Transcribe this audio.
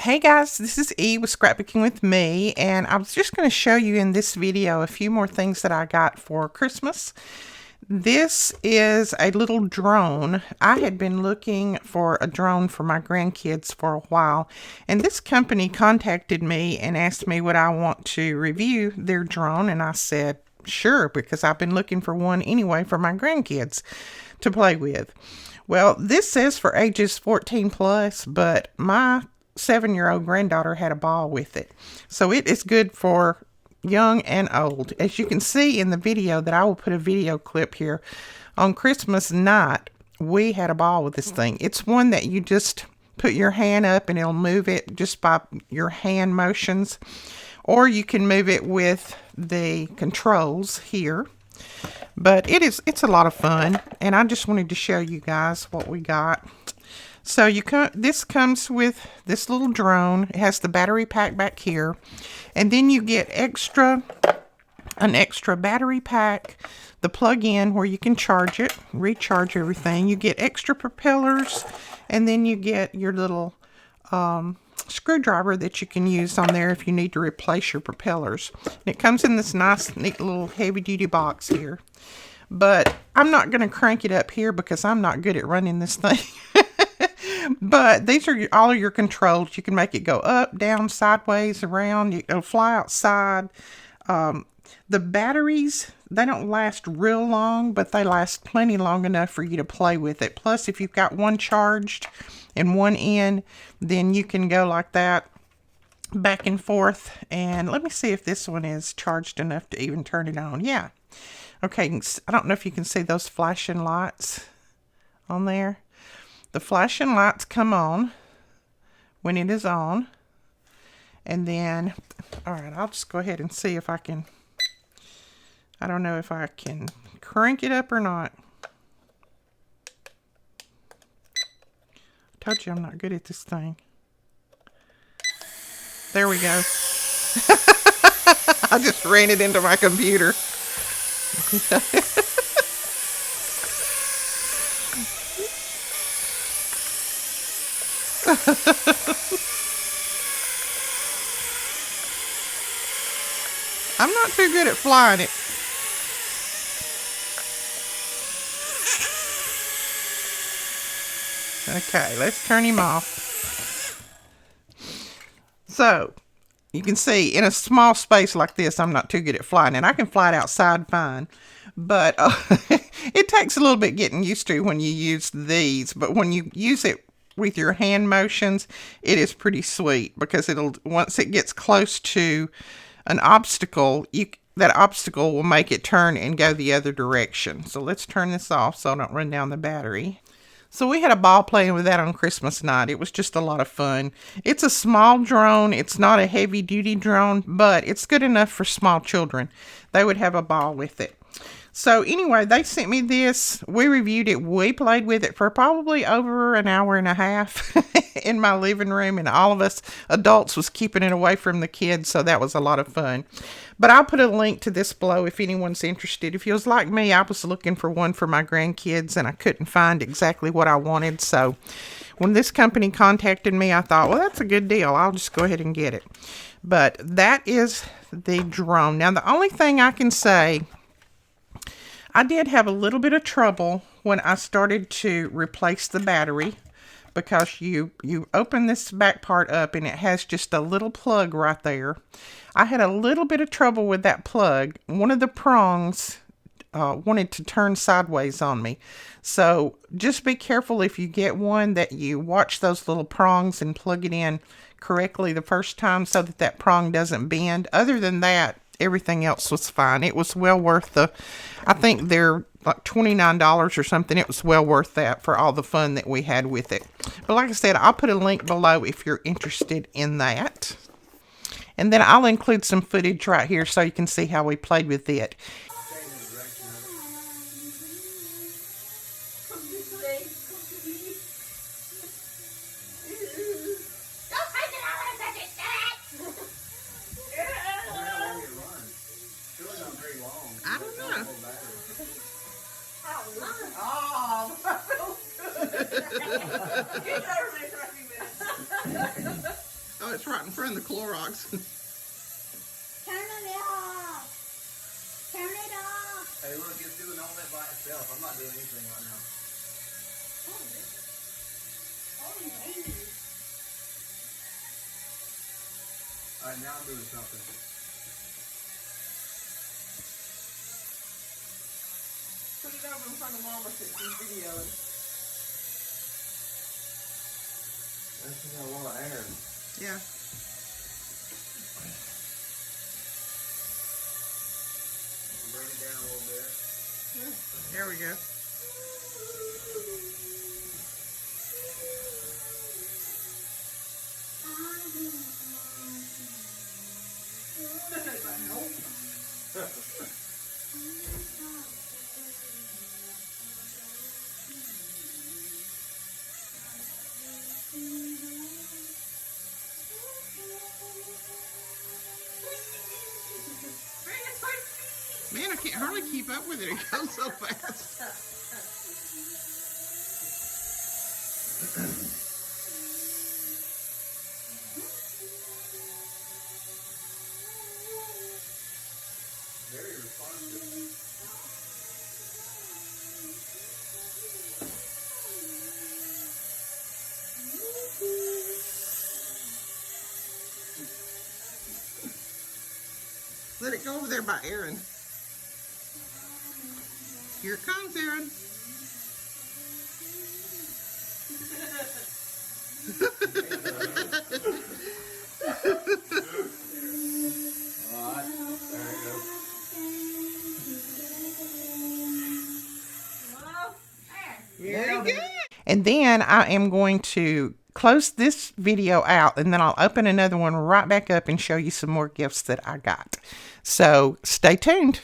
Hey guys, this is E with Scrapbooking with Me, and I was just going to show you in this video a few more things that I got for Christmas. This is a little drone. I had been looking for a drone for my grandkids for a while, and this company contacted me and asked me would I want to review their drone, and I said sure, because I've been looking for one anyway for my grandkids to play with. Well, this says for ages 14 plus, but my 7-year-old granddaughter had a ball with it. So it is good for young and old. As you can see in the video that I will put a video clip here, on Christmas night, we had a ball with this thing. It's one that you just put your hand up and it'll move it just by your hand motions. Or you can move it with the controls here. But it's a lot of fun, and I just wanted to show you guys what we got. So this comes with this little drone. It has the battery pack back here, and then you get an extra battery pack, the plug-in where you can charge it, recharge everything. You get extra propellers, and then you get your little screwdriver that you can use on there if you need to replace your propellers. And it comes in this nice, neat little heavy-duty box here. But I'm not going to crank it up here because I'm not good at running this thing. But these are all of your controls. You can make it go up, down, sideways, around. It'll fly outside. The batteries, they don't last real long, but they last plenty long enough for you to play with it. Plus, if you've got one charged and one in, then you can go like that back and forth. And let me see if this one is charged enough to even turn it on. Yeah. Okay, I don't know if you can see those flashing lights on there. The flashing lights come on when it is on. And then, all right, I'll just go ahead and see if I can, I don't know if I can crank it up or not. I told you I'm not good at this thing. There we go. I just ran it into my computer. I'm not too good at flying it. Okay, let's turn him off. So, you can see in a small space like this, I'm not too good at flying, and I can fly it outside fine. But it takes a little bit getting used to when you use these. But when you use it with your hand motions, it is pretty sweet because once it gets close to an obstacle, that obstacle will make it turn and go the other direction. So let's turn this off so I don't run down the battery. So we had a ball playing with that on Christmas night. It was just a lot of fun. It's a small drone. It's not a heavy duty drone, but it's good enough for small children. They would have a ball with it. So anyway, they sent me this. We reviewed it. We played with it for probably over an hour and a half in my living room, and all of us adults was keeping it away from the kids, so that was a lot of fun. But I'll put a link to this below if anyone's interested. If you was like me, I was looking for one for my grandkids, and I couldn't find exactly what I wanted. So when this company contacted me, I thought, well, that's a good deal. I'll just go ahead and get it. But that is the drone. Now, the only thing I can say, I did have a little bit of trouble when I started to replace the battery, because you open this back part up and it has just a little plug right there. I had a little bit of trouble with that plug. One of the prongs wanted to turn sideways on me. So just be careful if you get one that you watch those little prongs and plug it in correctly the first time so that that prong doesn't bend. Other than that, everything else was fine. It was well worth I think they're like $29 or something. It was well worth that for all the fun that we had with it. But like I said, I'll put a link below if you're interested in that. And then I'll include some footage right here so you can see how we played with it. I don't know. Oh, that feels good. Oh, it's right in front of the Clorox. Turn it off. Turn it off. Hey, look, it's doing all that by itself. I'm not doing anything right now. Oh, lady. All right, now I'm doing something. Put it over in front of Mama since she's videoing. That's a lot of air. Yeah. Bring it down a little bit. There we go. Man, I can't hardly keep up with it. It goes so fast. Very responsive. Let it go over there by Aaron. Here it comes, Aaron. All right, there you go. Very good. And then I am going to close this video out, and then I'll open another one right back up and show you some more gifts that I got. So stay tuned.